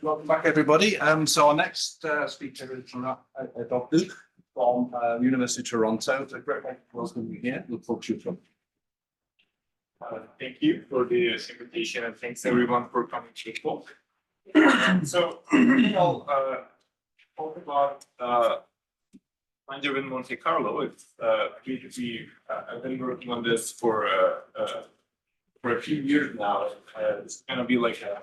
Welcome back, everybody. So our next speaker is Murat Erdogdu from University of Toronto. It's a great pleasure to welcome you here. Look forward to your talk. Thank you for the invitation, and thanks everyone for coming to the talk. So I'll talk about Langevin Monte Carlo. It's I've been working on this for a few years now. It's going to be like a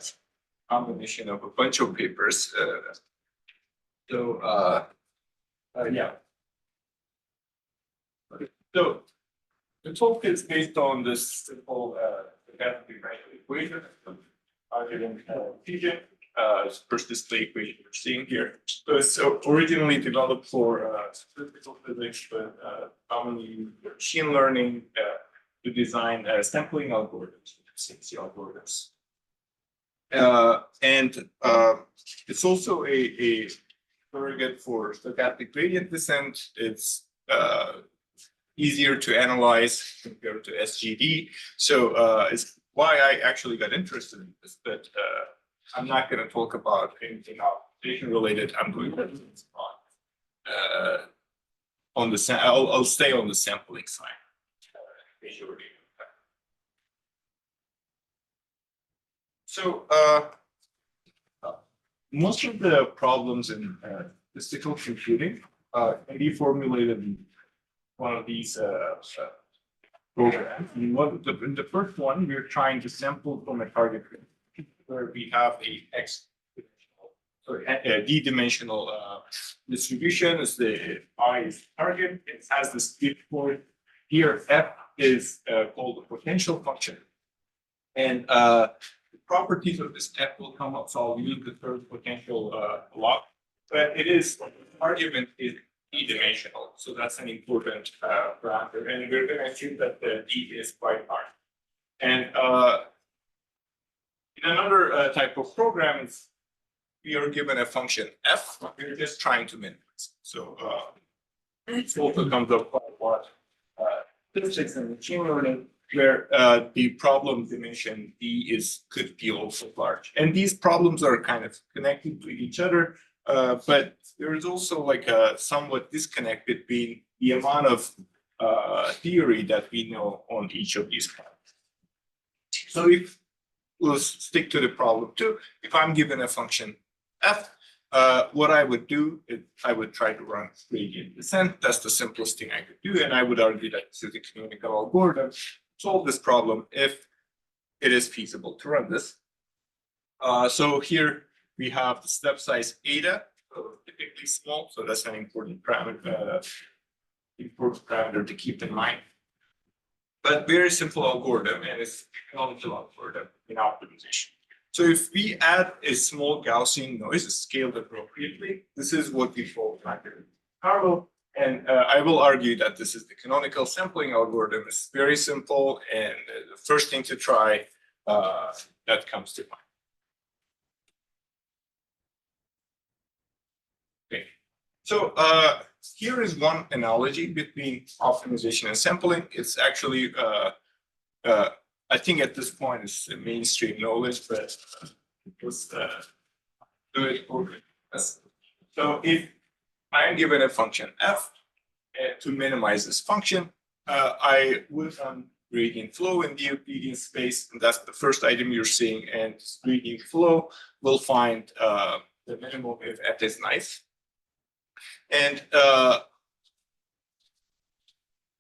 combination of a bunch of papers. Yeah. So the talk is based on this simple stochastic equation, Langevin fusion. First display equation we're seeing here. So it's originally developed for statistical physics, but commonly used for machine learning to design sampling algorithms, CNC algorithms. It's also a surrogate for stochastic gradient descent. It's easier to analyze compared to SGD. So it's why I actually got interested in this, but I'm not going to talk about anything optimization related. I'm going to focus on the I'll stay on the sampling side. So most of the problems in statistical computing can be formulated in one of these programs. In the first one, we're trying to sample from a target where we have a d-dimensional distribution. Is the I is target. It has the split point here. F is called the potential function, and the properties of this F will come up. So I'll use the third potential a lot, but argument is d-dimensional, so that's an important parameter, and we're going to assume that the d is quite large. And in another type of program, we are given a function f. We're just trying to minimize. So it also comes up quite a lot. Physics and machine learning, where the problem dimension d could be also large, and these problems are kind of connected to each other. But there is also like a somewhat disconnect between the amount of theory that we know on each of these problems. So if we'll stick to the problem two, if I'm given a function f, what I would do is I would try to run gradient descent. That's the simplest thing I could do, and I would argue that this is a canonical algorithm to solve this problem if it is feasible to run this. So here we have the step size eta, typically small, so that's an important parameter to keep in mind. But very simple algorithm, and it's a canonical algorithm in optimization. So if we add a small Gaussian noise, scaled appropriately, this is what we call Langevin Carlo. And I will argue that this is the canonical sampling algorithm. It's very simple, and the first thing to try that comes to mind. Okay, so here is one analogy between optimization and sampling. It's actually, I think at this point it's mainstream knowledge, but it was good. So if I'm given a function f to minimize this function, I would run gradient flow in the Euclidean space, and that's the first item you're seeing. And gradient flow will find the minimum if f is nice. And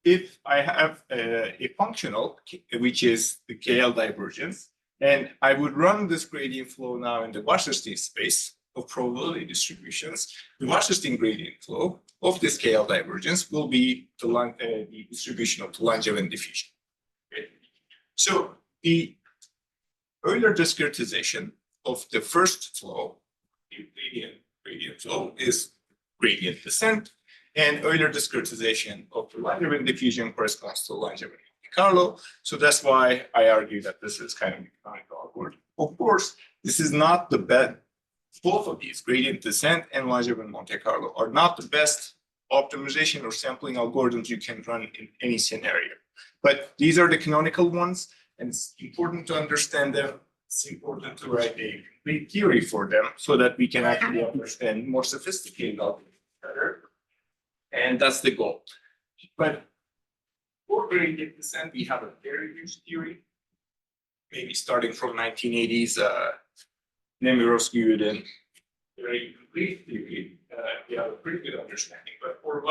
if I have a functional, which is the KL divergence, and I would run this gradient flow now in the Wasserstein space of probability distributions, the Wasserstein gradient flow of this KL divergence will be the distribution of the Langevin diffusion. Okay. So the Euler discretization of the first flow, the Euclidean gradient flow, is gradient descent, and Euler discretization of the Langevin diffusion corresponds to Langevin Monte Carlo. So that's why I argue that this is kind of a canonical algorithm. Of course, this is not the best. Both of these, gradient descent and Langevin Monte Carlo, are not the best optimization or sampling algorithms you can run in any scenario. But these are the canonical ones, and it's important to understand them it's important to write a complete theory for them so that we can actually understand more sophisticated algorithms better. And that's the goal. But for gradient descent, we have a very huge theory, maybe starting from 1980s, Nemirovsky and very complete theory. We have a pretty good understanding. But for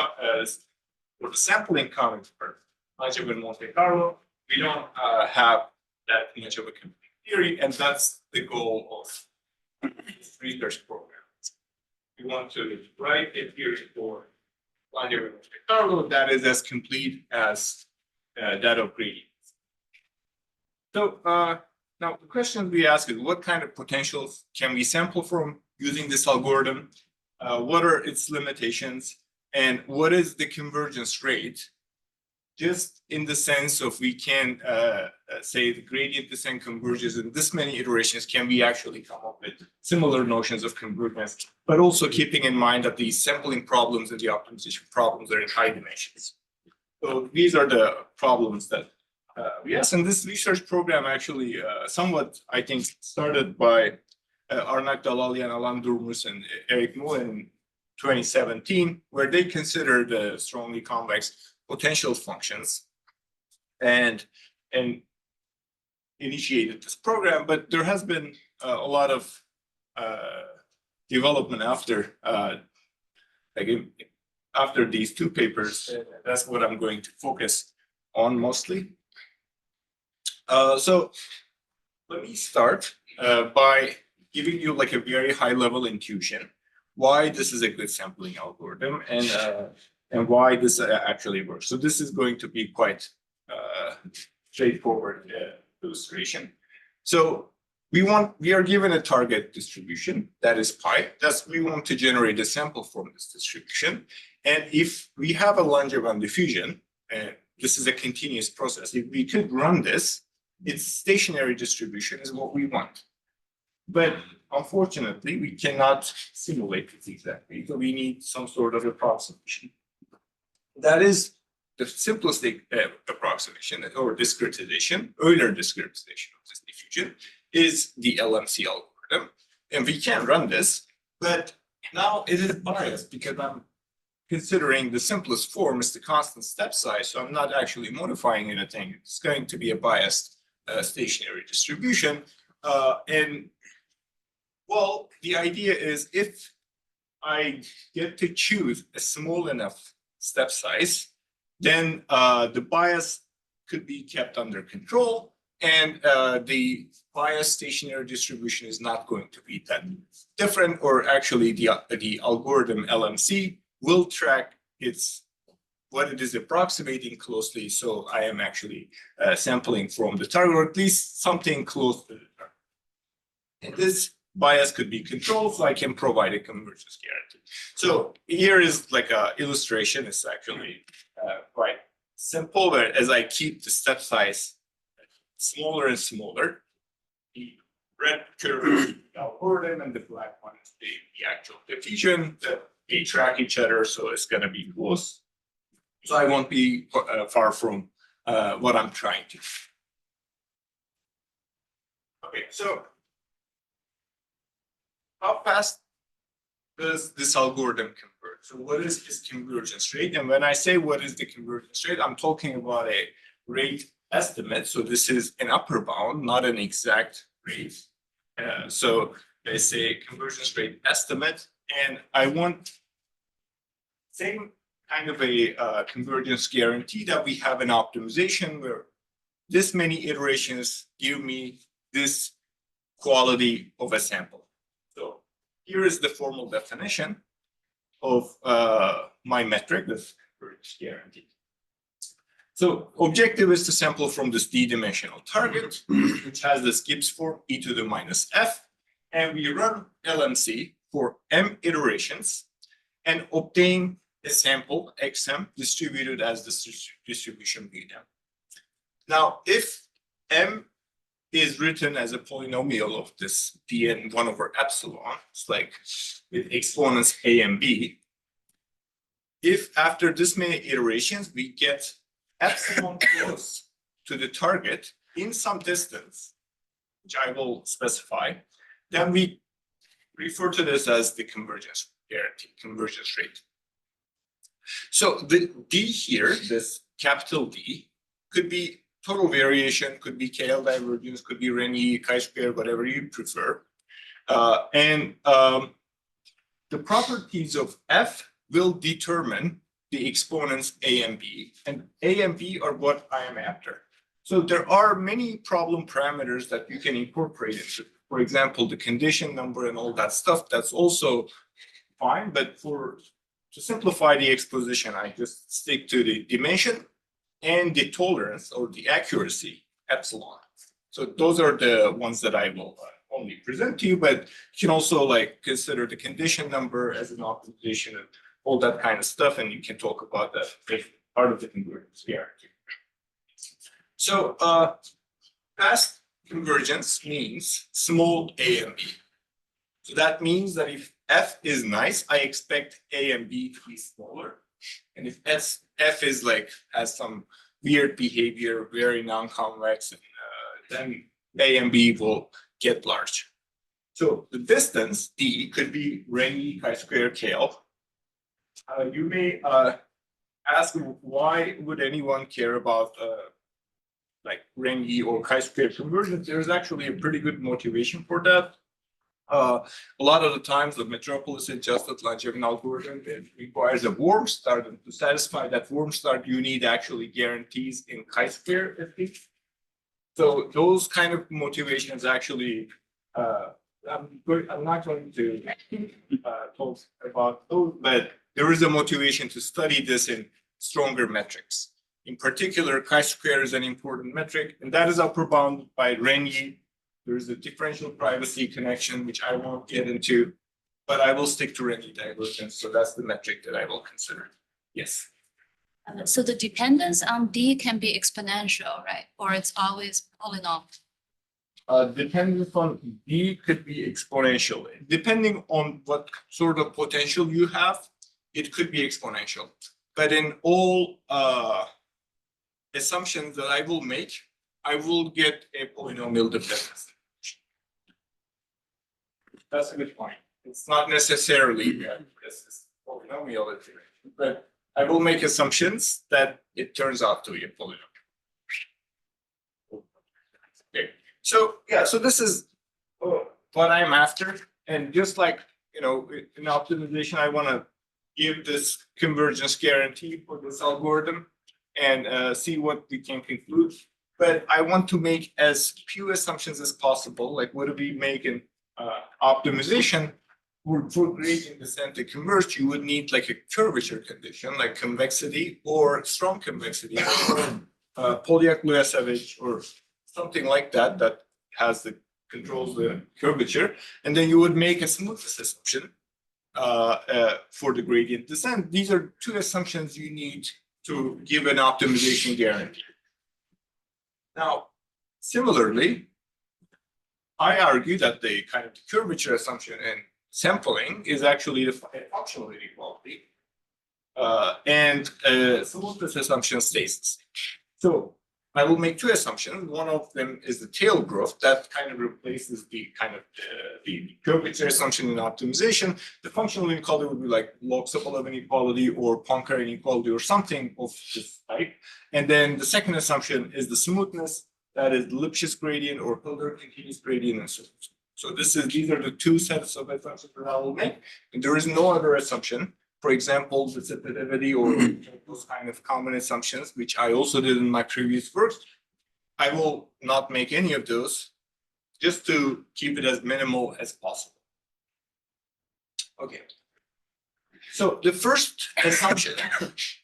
the sampling coming for Langevin Monte Carlo, we don't have that much of a complete theory, and that's the goal of this research program. We want to write a theory for Langevin Monte Carlo that is as complete as that of gradients. So now the question we ask is, what kind of potentials can we sample from using this algorithm? What are its limitations? And what is the convergence rate? Just in the sense of we can say the gradient descent converges in this many iterations, can we actually come up with similar notions of convergence, but also keeping in mind that these sampling problems and the optimization problems are in high dimensions. So these are the problems that we asked. And this research program actually somewhat, I think, started by Arnak Dalalian, Alan Durmus, and Eric Mu in 2017, where they considered strongly convex potential functions and initiated this program. But there has been a lot of development after these two papers. That's what I'm going to focus on mostly. So let me start by giving you like a very high level intuition why this is a good sampling algorithm and why this actually works. So this is going to be quite straightforward illustration. So we are given a target distribution that is pi. We want to generate a sample from this distribution. And if we have a Langevin diffusion, and this is a continuous process, if we could run this, its stationary distribution is what we want. But unfortunately, we cannot simulate this exactly. So we need some sort of approximation. That is the simplest approximation or discretization, Euler discretization of this diffusion is the LMC algorithm. And we can run this, but now it is biased because I'm considering the simplest form is the constant step size. So I'm not actually modifying anything. It's going to be a biased stationary distribution. And well, the idea is if I get to choose a small enough step size, then the bias could be kept under control, and the bias stationary distribution is not going to be that different, or actually the algorithm LMC will track what it is approximating closely. So I am actually sampling from the target, or at least something close to the target. And this bias could be controlled, so I can provide a convergence guarantee. So here is like an illustration. It's actually quite simple, but as I keep the step size smaller and smaller, the red curve is the algorithm and the black one is the actual diffusion. They track each other, so it's going to be close. So I won't be far from what I'm trying to do. Okay, so how fast does this algorithm converge? So what is its convergence rate? And when I say what is the convergence rate, I'm talking about a rate estimate. So this is an upper bound, not an exact rate. So they say convergence rate estimate, and I want same kind of a convergence guarantee that we have an optimization where this many iterations give me this quality of a sample. So here is the formal definition of my metric, this convergence guarantee. So objective is to sample from this d-dimensional target, which has this Gibbs form e to the minus f, and we run LMC for m iterations and obtain a sample xm distributed as this distribution beta. Now, if m is written as a polynomial of this dn 1 over epsilon, it's like with exponents a and b, if after this many iterations we get epsilon close to the target in some distance, which I will specify. Then we refer to this as the convergence guarantee, convergence rate. So the D here, this capital D, could be total variation, could be KL divergence, could be Rényi, chi-square, whatever you prefer. The properties of F will determine the exponents A and B, and A and B are what I am after. So there are many problem parameters that you can incorporate into. For example, the condition number and all that stuff, that's also fine, but to simplify the exposition, I just stick to the dimension and the tolerance or the accuracy, epsilon. So those are the ones that I will only present to you, but you can also like consider the condition number as an optimization and all that kind of stuff, and you can talk about that as part of the convergence guarantee. So fast convergence means small a and b. So that means that if F is nice, I expect A and B to be smaller. And if F is like has some weird behavior, very non-convex, then A and B will get large. So the distance D could be Rényi chi-square KL. You may ask why would anyone care about like Rényi or chi-square convergence? There's actually a pretty good motivation for that. A lot of the times the metropolis adjusted Langevin algorithm, it requires a warm start, and to satisfy that warm start, you need actually guarantees in chi-square at least. So those kind of motivations actually, I'm not going to talk about those, but there is a motivation to study this in stronger metrics. In particular, chi-square is an important metric, and that is upper bounded by Rényi. There is a differential privacy connection, which I won't get into, but I will stick to Rényi divergence. So that's the metric that I will consider. Yes. So the dependence on D can be exponential, right? Or it's always polynomial? Dependence on D could be exponential. Depending on what sort of potential you have, it could be exponential. But in all assumptions that I will make, I will get a polynomial dependence. That's a good point. It's not necessarily this is polynomial iteration, but I will make assumptions that it turns out to be a polynomial. Okay. So yeah, so this is what I'm after, and just like in optimization, I want to give this convergence guarantee for this algorithm and see what we can conclude. But I want to make as few assumptions as possible. Like what do we make in optimization? For gradient descent to converge, you would need like a curvature condition, like convexity or strong convexity, Polyak-Luyasevich or something like that, that has the controls the curvature, and then you would make a smoothness assumption for the gradient descent. These are two assumptions you need to give an optimization guarantee. Now, similarly, I argue that the kind of curvature assumption and sampling is actually the functional inequality, and smoothness assumption stays the same. So I will make two assumptions. One of them is the tail growth that kind of replaces the kind of the curvature assumption in optimization. The functional inequality would be like log Sokolov inequality or Poincare inequality or something of this type. And then the second assumption is the smoothness, that is the Lipschitz gradient or Hilbert continuous gradient and so on. So these are the two sets of assumptions that I will make. And there is no other assumption. For example, the sensitivity or those kind of common assumptions, which I also did in my previous works. I will not make any of those just to keep it as minimal as possible. Okay. So the first assumption,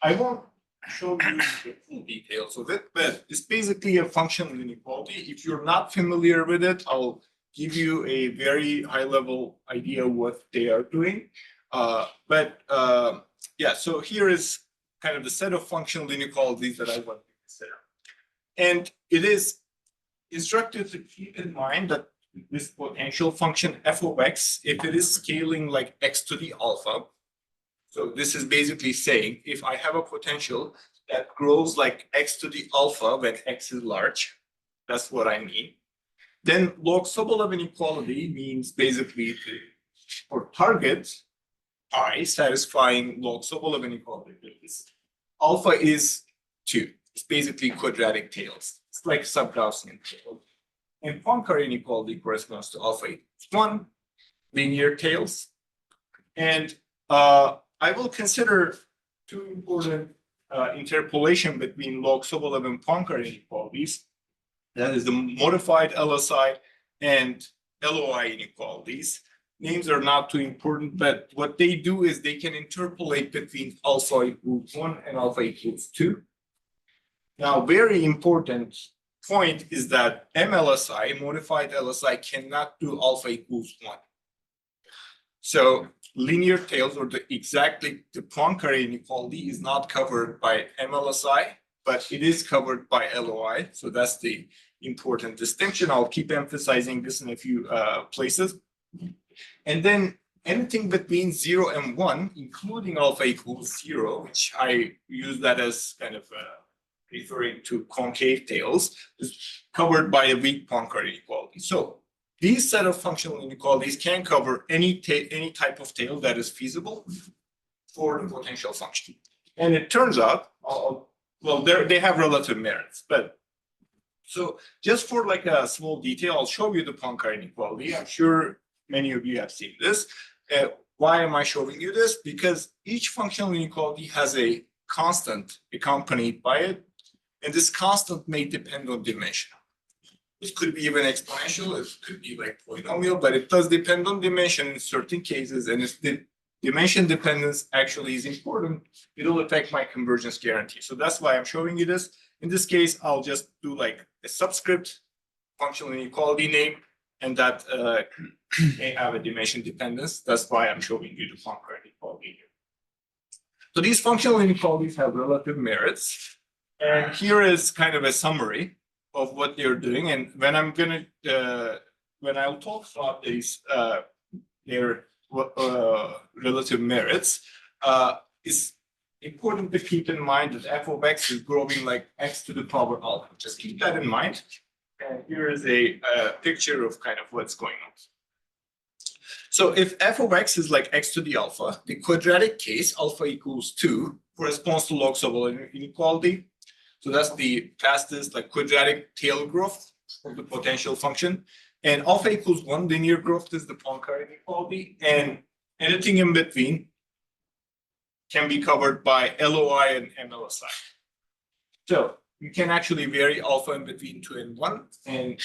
I won't show you the full details of it, but it's basically a functional inequality. If you're not familiar with it, I'll give you a very high level idea of what they are doing. Yeah, so here is kind of the set of functional inequalities that I want to consider. And it is instructive to keep in mind that this potential function f of x, if it is scaling like x to the alpha, so this is basically saying if I have a potential that grows like x to the alpha when x is large, that's what I mean. Then log sub-11 inequality means basically for target I satisfying log sub-11 inequality is alpha is 2. It's basically quadratic tails. It's like sub-Gaussian tail. And Poincare inequality corresponds to alpha equals 1, linear tails. And I will consider two important interpolation between log sub-11 Poincare inequalities. That is the modified LSI and LOI inequalities. Names are not too important, but what they do is they can interpolate between alpha equals 1 and alpha equals 2. Now, very important point is that MLSI, modified LSI, cannot do alpha equals 1. So linear tails or the Poincare inequality is not covered by MLSI, but it is covered by LOI. So that's the important distinction. I'll keep emphasizing this in a few places. And then anything between 0 and 1, including alpha equals 0, which I use that as kind of referring to concave tails, is covered by a weak Poincare inequality. So these set of functional inequalities can cover any type of tail that is feasible for the potential function. And it turns out, well, they have relative merits, but so just for like a small detail, I'll show you the Poincare inequality. I'm sure many of you have seen this. Why am I showing you this? Because each functional inequality has a constant accompanied by it, and this constant may depend on dimension. It could be even exponential, it could be like polynomial, but it does depend on dimension in certain cases, and if the dimension dependence actually is important, it'll affect my convergence guarantee. So that's why I'm showing you this. In this case, I'll just do like a subscript functional inequality name, and that may have a dimension dependence. That's why I'm showing you the Poincare inequality here. So these functional inequalities have relative merits. And here is kind of a summary of what they're doing. And when I'm gonna, when I'll talk about these, their relative merits, it's important to keep in mind that f of x is growing like x to the power alpha. Just keep that in mind. And here is a picture of kind of what's going on. So if f of x is like x to the alpha, the quadratic case, alpha equals 2, corresponds to log sub-11 inequality. So that's the fastest like quadratic tail growth of the potential function. And alpha equals 1, linear growth is the Poincare inequality. And anything in between can be covered by LOI and MLSI. So you can actually vary alpha in between 2 and 1 and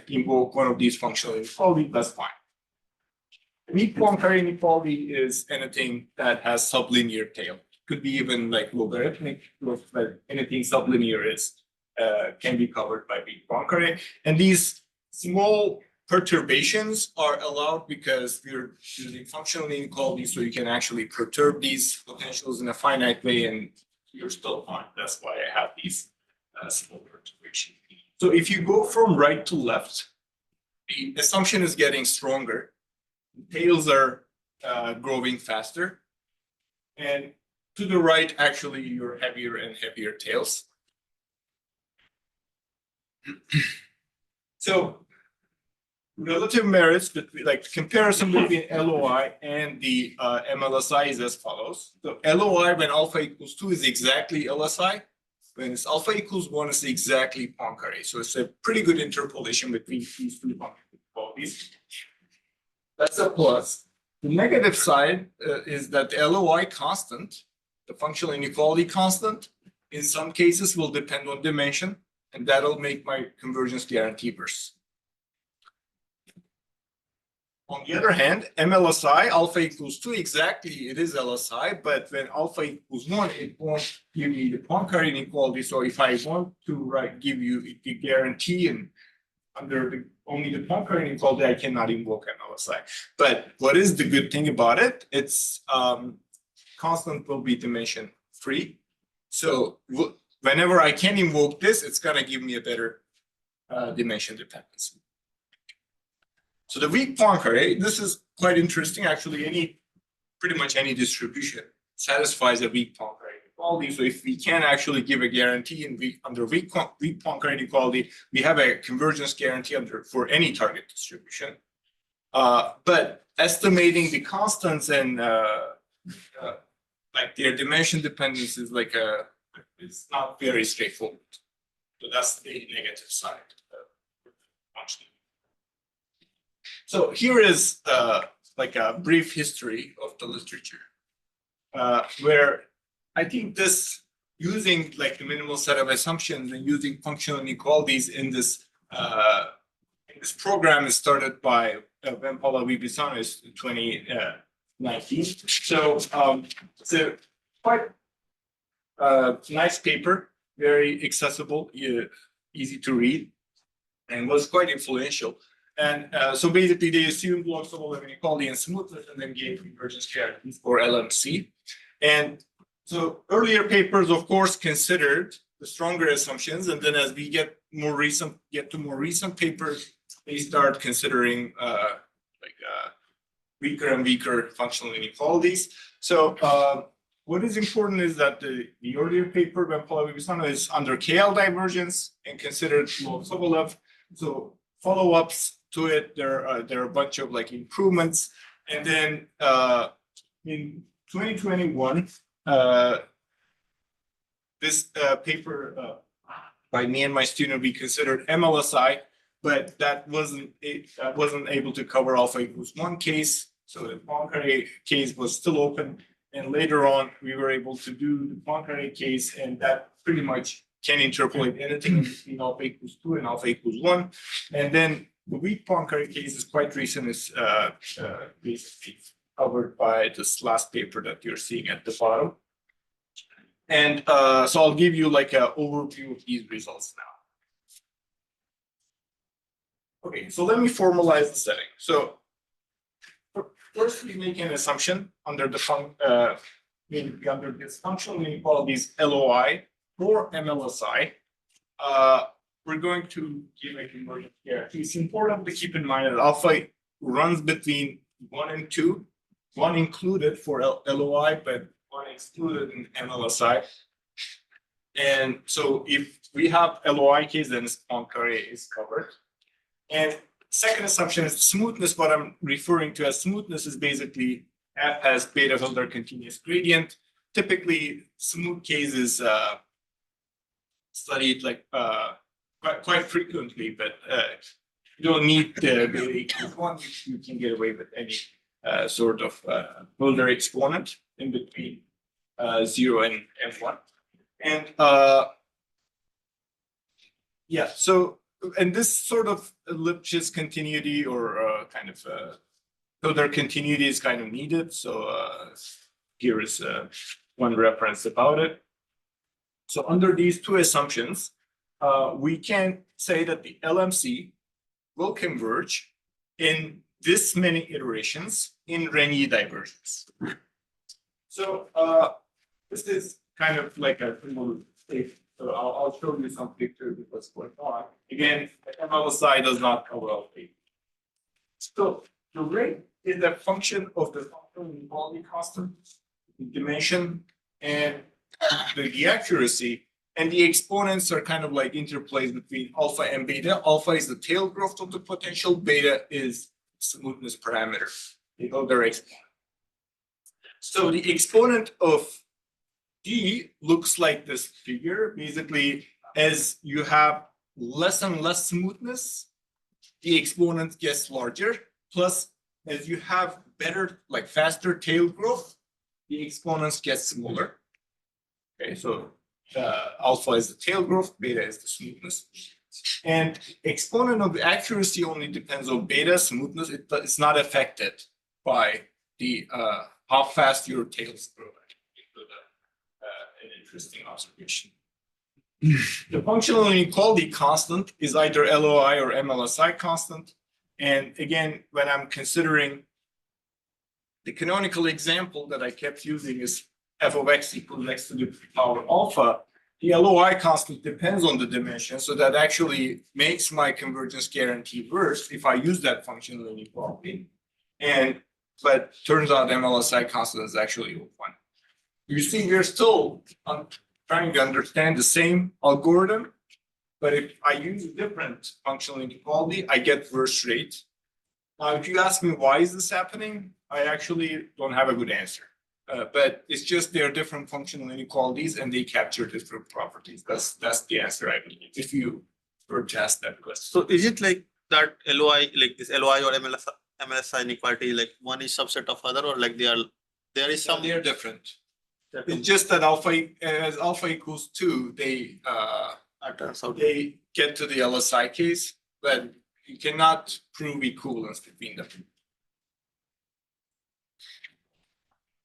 invoke one of these functional inequalities, that's fine. Weak Poincare inequality is anything that has sublinear tail. Could be even like logarithmic growth, but anything sublinear is can be covered by weak Poincare. And these small perturbations are allowed because we're using functional inequality, so you can actually perturb these potentials in a finite way, and you're still fine. That's why I have these small perturbations. So if you go from right to left, the assumption is getting stronger. Tails are growing faster, and to the right, actually, you're heavier and heavier tails. So relative merits between like comparison between LOI and the MLSI is as follows. So LOI when alpha equals 2 is exactly LSI. When it's alpha equals 1 is exactly Poincare. So it's a pretty good interpolation between these two inequalities. That's a plus. The negative side is that the LOI constant, the functional inequality constant, in some cases will depend on dimension, and that'll make my convergence guarantee worse. On the other hand, MLSI, alpha equals 2, exactly, it is LSI, but when alpha equals 1, it won't give me the Poincare inequality. So if I want to give you the guarantee and under only the Poincare inequality, I cannot invoke MLSI. But what is the good thing about it? It's constant will be dimension free. So whenever I can invoke this, it's gonna give me a better dimension dependency. So the weak Poincare, this is quite interesting. Actually, pretty much any distribution satisfies a weak Poincare inequality. So if we can actually give a guarantee and under weak Poincare inequality, we have a convergence guarantee for any target distribution. But estimating the constants and like their dimension dependence is like it's not very straightforward. So that's the negative side of the function. So here is like a brief history of the literature, where I think this using like the minimal set of assumptions and using functional inequalities in this program is started by Paula Vibisanis in 2019. So it's a quite nice paper, very accessible, easy to read, and was quite influential. And so basically they assumed logs of inequality and smoothness and then gave convergence guarantees for LMC. And so earlier papers, of course, considered the stronger assumptions. And then as we get to more recent papers, they start considering weaker and weaker functional inequalities. So what is important is that the earlier paper by Paula Vibisanis is under KL divergence and considered Sobolev. So follow-ups to it, there are a bunch of like improvements. And then in 2021, this paper by me and my student, we considered MLSI, but that wasn't able to cover alpha equals 1 case. So the Poincare case was still open. And later on, we were able to do the Poincare case, and that pretty much can interpolate anything between alpha equals 2 and alpha equals 1. And then the weak Poincare case is quite recent, is basically covered by this last paper that you're seeing at the bottom. And so I'll give you like an overview of these results now. Okay, so let me formalize the setting. So first, we make an assumption under the under this functional inequalities LOI or MLSI. We're going to give a convergence guarantee. It's important to keep in mind that alpha runs between 1 and 2, 1 included for LOI, but 1 excluded in MLSI. And so if we have LOI case, then Poincare is covered. And second assumption is smoothness. What I'm referring to as smoothness is basically F has beta filter continuous gradient. Typically, smooth cases studied like quite frequently, but you don't need the beta equals 1. You can get away with any sort of Mulder exponent in between 0 and F1. And yeah, so and this sort of Lipschitz continuity or kind of Mulder continuity is kind of needed. So here is one reference about it. So under these two assumptions, we can say that the LMC will converge in this many iterations in Rényi divergence. So this is kind of like a symbol state. So I'll show you some pictures of what's going on. Again, the MLSI does not cover all data. So the rate is a function of the functional inequality constant, the dimension, and the accuracy. And the exponents are kind of like interplays between alpha and beta. Alpha is the tail growth of the potential. Beta is smoothness parameter, the other exponent. So the exponent of D looks like this figure. Basically, as you have less and less smoothness, the exponent gets larger. Plus, as you have better, like faster tail growth, the exponents get smaller. Okay, so alpha is the tail growth, beta is the smoothness. And exponent of the accuracy only depends on beta smoothness. It's not affected by the how fast your tails grow. An interesting observation. The functional inequality constant is either LOI or MLSI constant. And again, when I'm considering the canonical example that I kept using is f of x equals x to the power alpha, the LOI constant depends on the dimension. So that actually makes my convergence guarantee worse if I use that functional inequality. But turns out MLSI constant is actually 1. you see, we're still trying to understand the same algorithm, but if I use a different functional inequality, I get worse rate. Now, if you ask me why is this happening, I actually don't have a good answer. But it's just there are different functional inequalities and they capture different properties. That's the answer, I believe, if you were to ask that question. So is it like that LOI, like this LOI or MLSI inequality, like one is subset of other, or like there is some? They're different. It's just that as alpha equals 2, they Turns out. they get to the LSI case, but you cannot prove equivalence between them.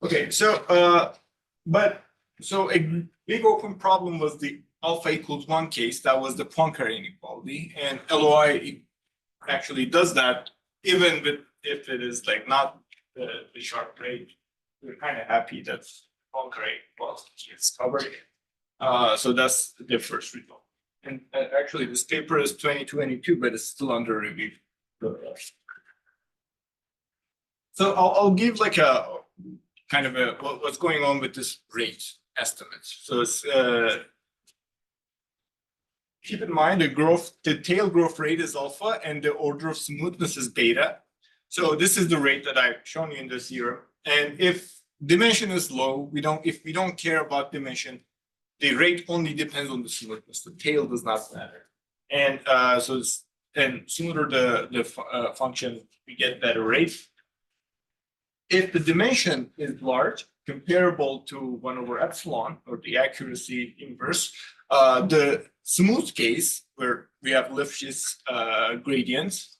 Okay, so so a big open problem was the alpha equals 1 case. That was the Poincare inequality, and LOI actually does that even with if it is like not the sharp rate. We're kind of happy that Poincare inequality is covered. So that's the first result. And actually, this paper is 2022, but it's still under review. So I'll give like a kind of a what's going on with this rate estimate. So it's keep in mind the tail growth rate is alpha and the order of smoothness is beta. So this is the rate that I've shown you in this theorem. And if dimension is low, if we don't care about dimension, the rate only depends on the smoothness. The tail does not matter. And smoother the function, we get better rate. If the dimension is large, comparable to 1 over epsilon, or the accuracy inverse, the smooth case, where we have Lifshitz gradients,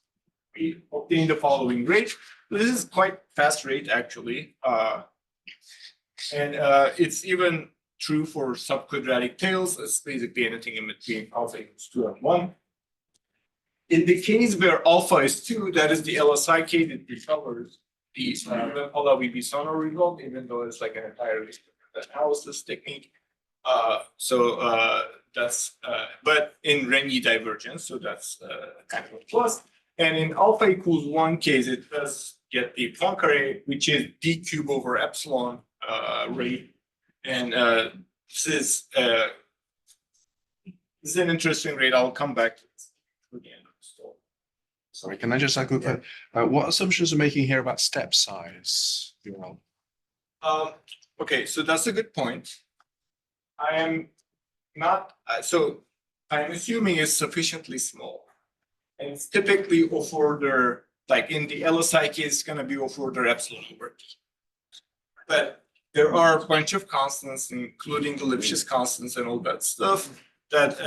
we obtain the following rate. This is quite fast rate, actually. And it's even true for subquadratic tails. It's basically anything in between alpha equals 2 and 1. In the case where alpha is 2, that is the LSI case, it recovers the Bisson result, even though it's like an entirely different analysis technique. That's but in Renyi divergence, so that's kind of a plus. And in alpha equals 1 case, it does get the Poincare, which is d cube over epsilon rate. And this is an interesting rate. I'll come back to this at the end of the story. Sorry, can I just ask what assumptions are making here about step size? Okay, so that's a good point. I am not, so I'm assuming it's sufficiently small. And it's typically of order, like in the LSI case, it's going to be of order epsilon over t. But there are a bunch of constants, including the Lipschitz constants and all that stuff, that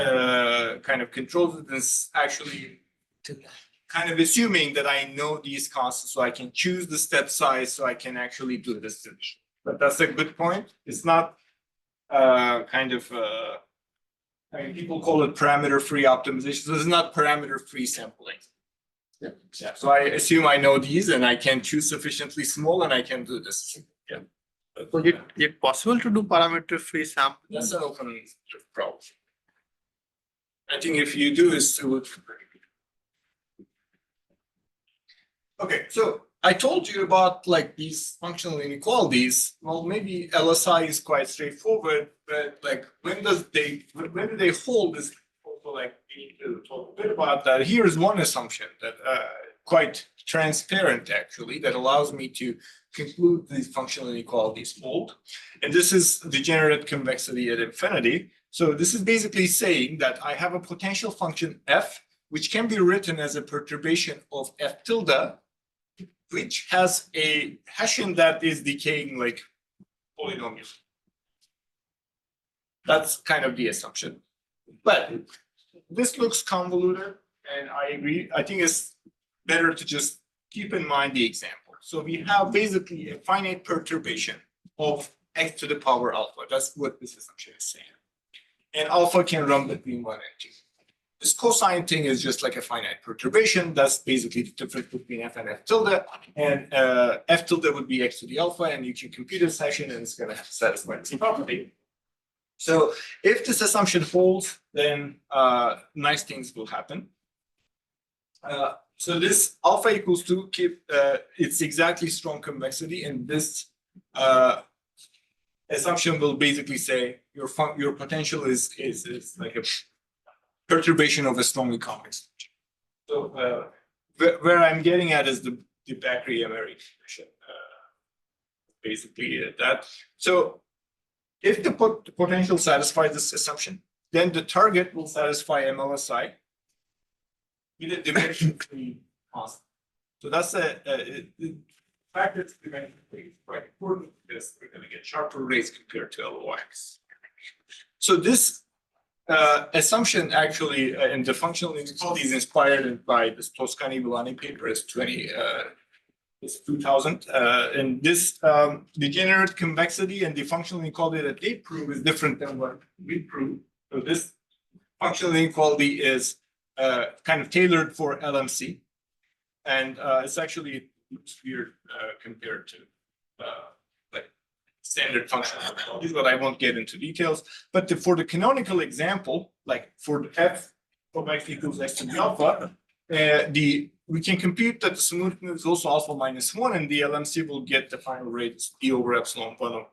kind of controls this. Actually, kind of assuming that I know these constants, so I can choose the step size, so I can actually do this division. But that's a good point. It's not I mean, people call it parameter-free optimization. So it's not parameter-free sampling. Yeah. So I assume I know these, and I can choose sufficiently small, and I can do this. Yeah. So it's possible to do parameter-free sampling? That's an open problem. I think if you do this, it would. Okay, so I told you about like these functional inequalities. Well, maybe LSI is quite straightforward, but like when do they hold is also like we need to talk a bit about that. Here's one assumption that quite transparent actually, that allows me to conclude these functional inequalities hold. And this is degenerate convexity at infinity. So this is basically saying that I have a potential function f, which can be written as a perturbation of f tilde, which has a Hessian that is decaying like polynomial. That's kind of the assumption. But this looks convoluted, and I agree. I think it's better to just keep in mind the example. So we have basically a finite perturbation of x to the power alpha. That's what this assumption is saying. And alpha can run between 1 and 2. This cosine thing is just like a finite perturbation. That's basically the difference between f and f tilde. And f tilde would be x to the alpha, and you can compute this Hessian, and it's going to satisfy this property. So if this assumption holds, then nice things will happen. So this alpha equals 2, it's exactly strong convexity, and this assumption will basically say your potential is like a perturbation of a strongly convex function. So where I'm getting at is the Bakry-Emery expression. Basically that. So if the potential satisfies this assumption, then the target will satisfy MLSI with a dimension-free constant. So that's the fact that it's dimension-free is quite important because we're going to get sharper rates compared to LOX. So this assumption actually in the functional inequality is inspired by this Toscani-Villani paper. It's 2000. And this degenerate convexity and the functional inequality that they prove is different than what we prove. So this functional inequality is kind of tailored for LMC. And it's actually weird compared to like standard functional inequalities, but I won't get into details. But for the canonical example, like for the f of x equals x to the alpha, we can compute that the smoothness is also alpha minus 1, and the LMC will get the final rate d over epsilon 1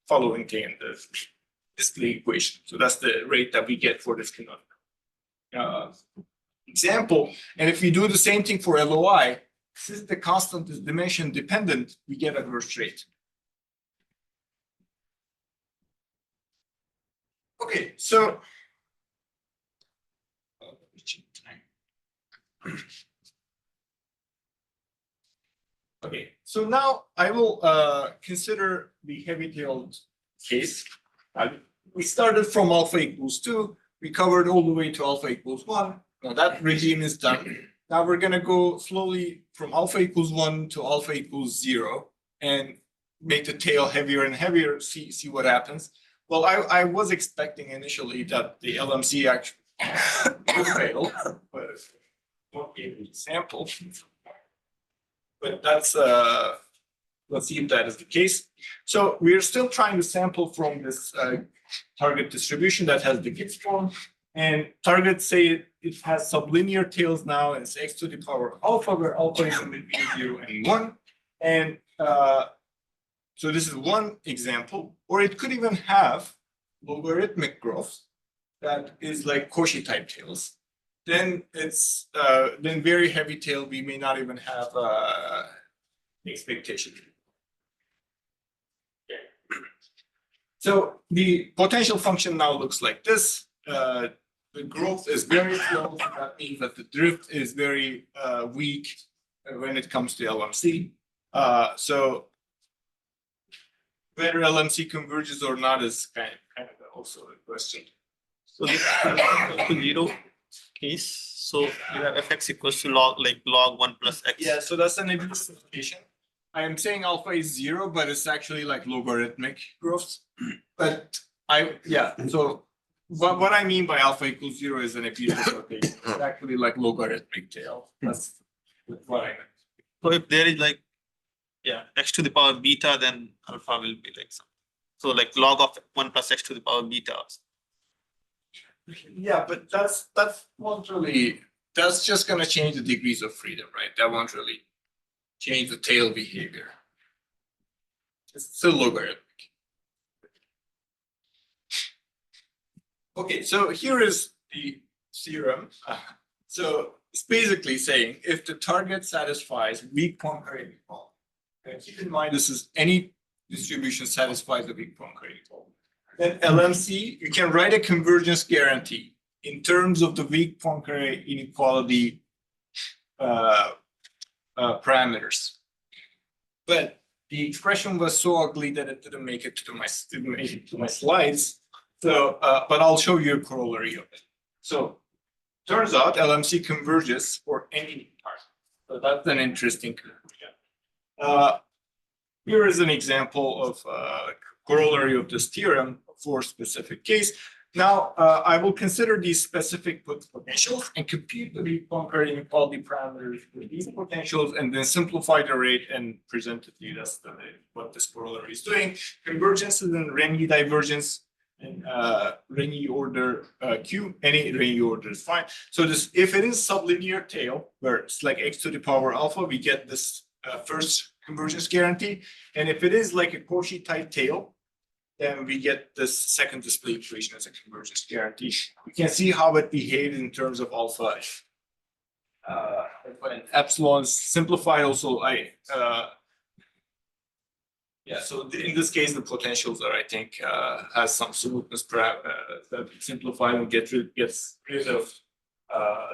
following k in the display equation. So that's the rate that we get for this canonical example. And if we do the same thing for LOI, since the constant is dimension dependent, we get a reverse rate. Okay, so okay, so now I will consider the heavy-tailed case. We started from alpha equals 2. We covered all the way to alpha equals 1. Now that regime is done. Now we're going to go slowly from alpha equals 1 to alpha equals 0 and make the tail heavier and heavier, see what happens. Well, I was expecting initially that the LMC actually would fail, but won't be able to sample. But that's let's see if that is the case. So we're still trying to sample from this target distribution that has the Gibbs form, and targets say it has sublinear tails now, and it's x to the power alpha, where alpha is in between 0 and 1. And so this is one example, or it could even have logarithmic growth that is like Cauchy type tails. Then it's then very heavy tail, we may not even have expectation. Okay. So the potential function now looks like this. The growth is very slow. That means that the drift is very weak when it comes to LMC. So whether LMC converges or not is kind of also a question. So this is to 0 case. So you have fx equals to log 1 plus x. Yeah, so that's an simplification. I am saying alpha is 0, but it's actually like logarithmic growth. But so what I mean by alpha equals 0 is an epigenetic rotation. It's actually like logarithmic tail. That's what I meant. So if there is like x to the power beta, then alpha will be like something. So like log of 1 plus x to the power beta. Yeah, but that won't really. That's just gonna change the degrees of freedom, right? That won't really change the tail behavior. It's still logarithmic. Okay, so here is the theorem. So it's basically saying if the target satisfies weak Poincare inequality, and keep in mind this is any distribution satisfies the weak Poincare inequality, then LMC, you can write a convergence guarantee in terms of the weak Poincare inequality parameters. But the expression was so ugly that it didn't make it to my slides. So, but I'll show you a corollary of it. So, turns out LMC converges for any part. So that's an interesting conclusion. Here is an example of corollary of this theorem for a specific case. Now, I will consider these specific potentials and compute the weak Poincare inequality parameters with these potentials, and then simplify the rate and present it to you. That's what this corollary is doing. Convergence is in Rényi divergence. And Rényi order Q, any Rényi order is fine. So this, if it is sublinear tail, where it's like x to the power alpha, we get this first convergence guarantee. And if it is like a Cauchy type tail, then we get this second display equation as a convergence guarantee. We can see how it behaves in terms of alpha. And epsilon simplified also. So in this case, the potentials are, I think, has some smoothness that simplified and gets rid of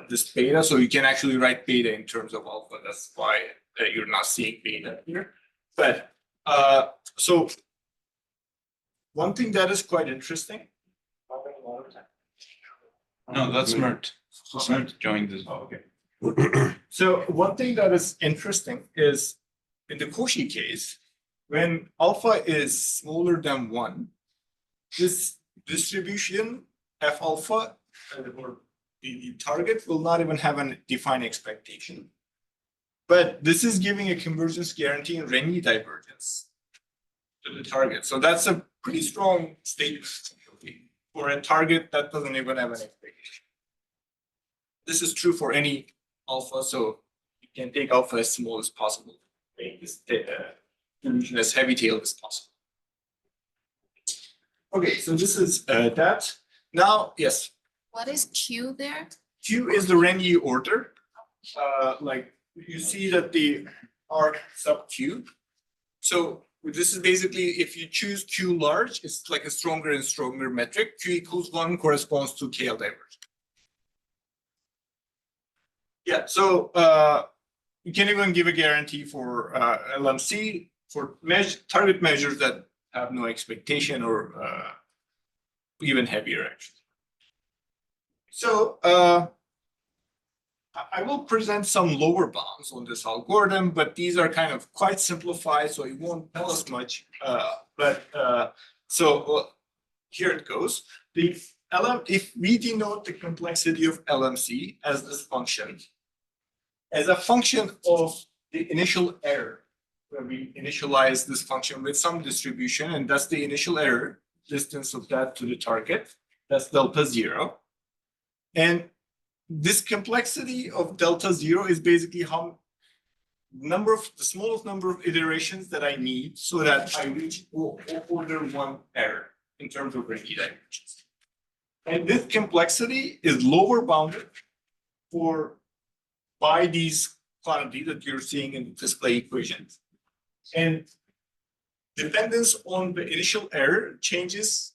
this beta. So you can actually write beta in terms of alpha. That's why you're not seeing beta here. But so one thing that is quite interesting. No, that's Mert. Mert joined us. Oh, okay. So one thing that is interesting is in the Cauchy case, when alpha is smaller than 1, this distribution f alpha or the target will not even have a defined expectation. But this is giving a convergence guarantee in Renyi divergence to the target. So that's a pretty strong statement for a target that doesn't even have an expectation. This is true for any alpha, so you can take alpha as small as possible, make this solution as heavy-tailed as possible. Okay, so this is that. Now, yes. What is Q there? Q is the Renyi order. Like you see that the arc sub Q. So this is basically if you choose Q large, it's like a stronger and stronger metric. Q equals 1 corresponds to KL divergence. Yeah, so you can even give a guarantee for LMC for target measures that have no expectation or even heavier actually. So I will present some lower bounds on this algorithm, but these are kind of quite simplified, so it won't tell us much. Here it goes. If we denote the complexity of LMC as this function, as a function of the initial error, where we initialize this function with some distribution, and that's the initial error, distance of that to the target, that's delta 0. And this complexity of delta 0 is basically how the smallest number of iterations that I need so that I reach order 1 error in terms of Renyi divergence. And this complexity is lower bounded by these quantities that you're seeing in the display equations. And dependence on the initial error changes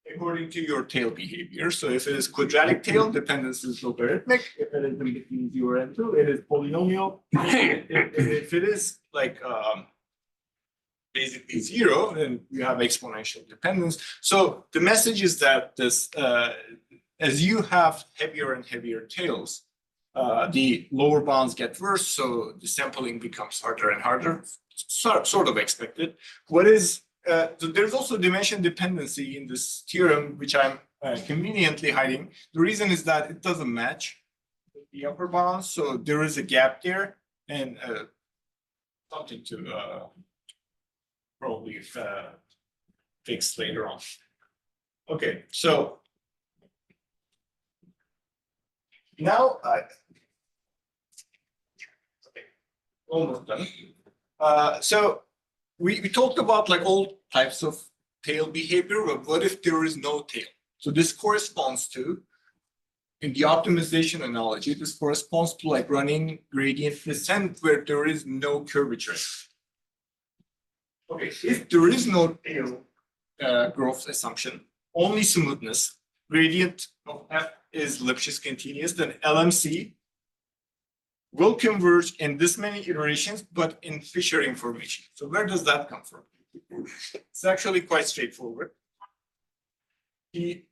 according to your tail behavior. So if it is quadratic tail, dependence is logarithmic. If it is in between 0 and 2, it is polynomial. If it is like basically 0, then you have exponential dependence. So the message is that this, as you have heavier and heavier tails, the lower bounds get worse, so the sampling becomes harder and harder. Sort of expected. So there's also dimension dependency in this theorem, which I'm conveniently hiding. The reason is that it doesn't match with the upper bounds, so there is a gap there, and something to probably fix later on. Okay, so now almost done. So we talked about like all types of tail behavior, but what if there is no tail? So this corresponds to, in the optimization analogy, this corresponds to like running gradient descent where there is no curvature. Okay, if there is no tail growth assumption, only smoothness, gradient of f is Lipschitz continuous, then LMC will converge in this many iterations, but in Fisher information. So where does that come from? It's actually quite straightforward. Okay,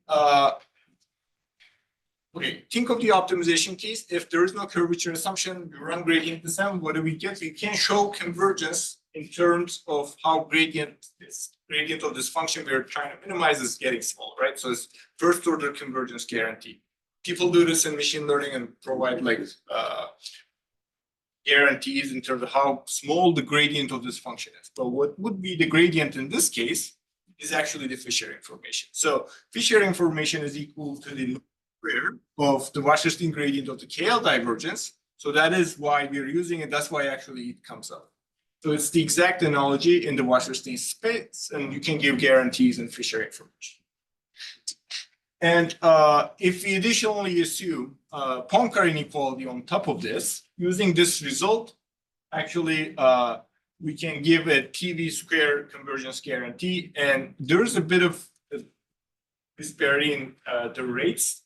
think of the optimization case. If there is no curvature assumption, we run gradient descent, what do we get? We can show convergence in terms of how gradient of this function we're trying to minimize is getting small, right? So it's first order convergence guarantee. People do this in machine learning and provide like guarantees in terms of how small the gradient of this function is. But what would be the gradient in this case is actually the Fisher information. So Fisher information is equal to the square of the Wasserstein gradient of the KL divergence. So that is why we're using it. That's why actually it comes up. So it's the exact analogy in the Wasserstein space, and you can give guarantees and Fisher information. And if we additionally assume Poincare inequality on top of this, using this result, actually we can give a TV square convergence guarantee, and there's a bit of disparity in the rates.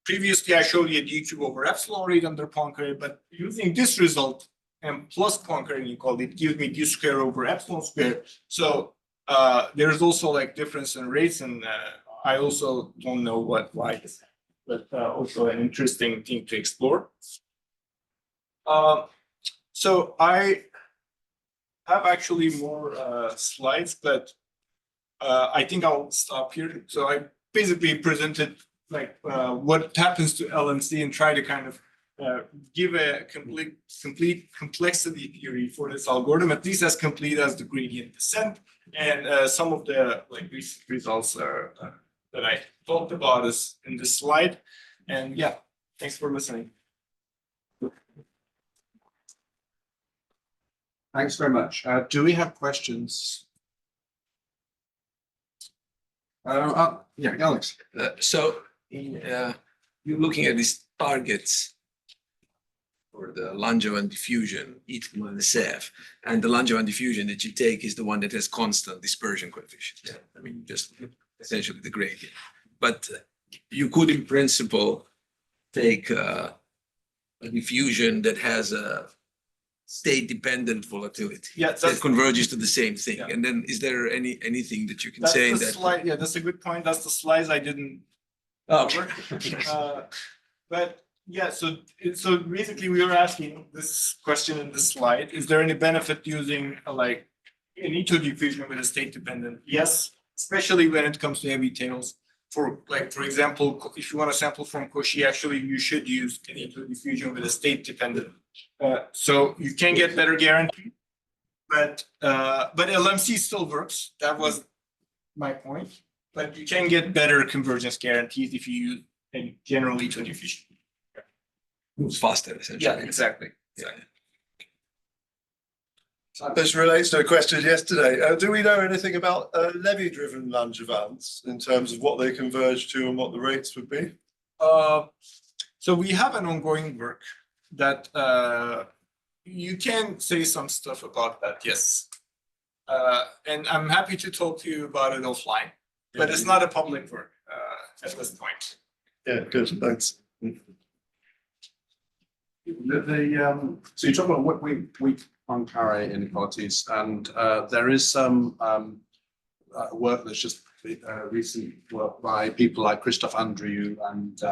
Previously, I showed you a d cube over epsilon rate under Poincare, but using this result and plus Poincare inequality, it gives me d square over epsilon square. So there's also like difference in rates, and I also don't know why this happened, but also an interesting thing to explore. So I have actually more slides, but I think I'll stop here. So I basically presented like what happens to LMC and try to kind of give a complete complexity theory for this algorithm, at least as complete as the gradient descent. And some of the like recent results are that I talked about is in this slide. And yeah, thanks for listening. Thanks very much. Do we have questions? Yeah, Alex. So you're looking at these targets for the Langevin diffusion, E2-F, and the Langevin diffusion that you take is the one that has constant dispersion coefficient. Yeah. I mean, just essentially the gradient. But you could, in principle, take a diffusion that has a state-dependent volatility. Yeah, that converges to the same thing. Yeah. And then, is there anything that you can That's say the that? slide. Yeah, that's a good point. That's the slides I didn't Oh, but yeah, so basically we were asking this question in this slide: is there any benefit using like an E2 diffusion with a state dependent? Yes, especially when it comes to heavy tails. For example, if you want to sample from Cauchy, actually you should use an E2 diffusion with a state dependent. So you can get better guarantee, but LMC still works. That was my point. But you can get better convergence guarantees if you use a general E2 diffusion. moves faster, essentially. Yeah, exactly. This relates to a question yesterday. Do we know anything about levy-driven Langevins in terms of what they converge to and what the rates would be? So we have an ongoing work that you can say some stuff about that, yes. And I'm happy to talk to you about it offline, but it's not a public work at this point. Yeah, good, thanks. So you talk about weak Poincare inequalities, and there is some work that's just recent work by people like Christoph Andrew and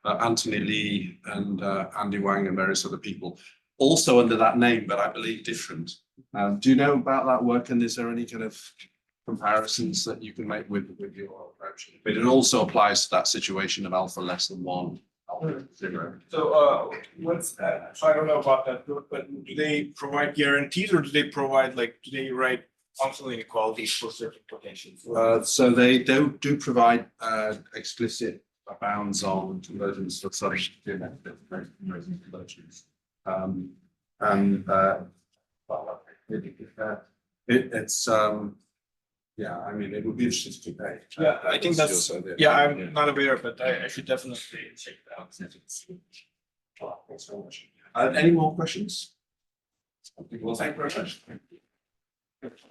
Anthony Lee and Andy Wang and various other people, also under that name, but I believe different. Do you know about that work, and is there any kind of comparisons that you can make with your approach? But it also applies to that situation of alpha less than 1. So what's that? So I don't know about that, but do they provide guarantees, or do they provide do they write functional inequalities for certain potentials? So they do provide explicit bounds on convergence for such convergence. It's yeah, I mean, it would be interesting to debate. Yeah, I think that's, yeah, I'm not aware, but I should definitely check it out. Thanks very much. Any more questions? Well, thank you very much.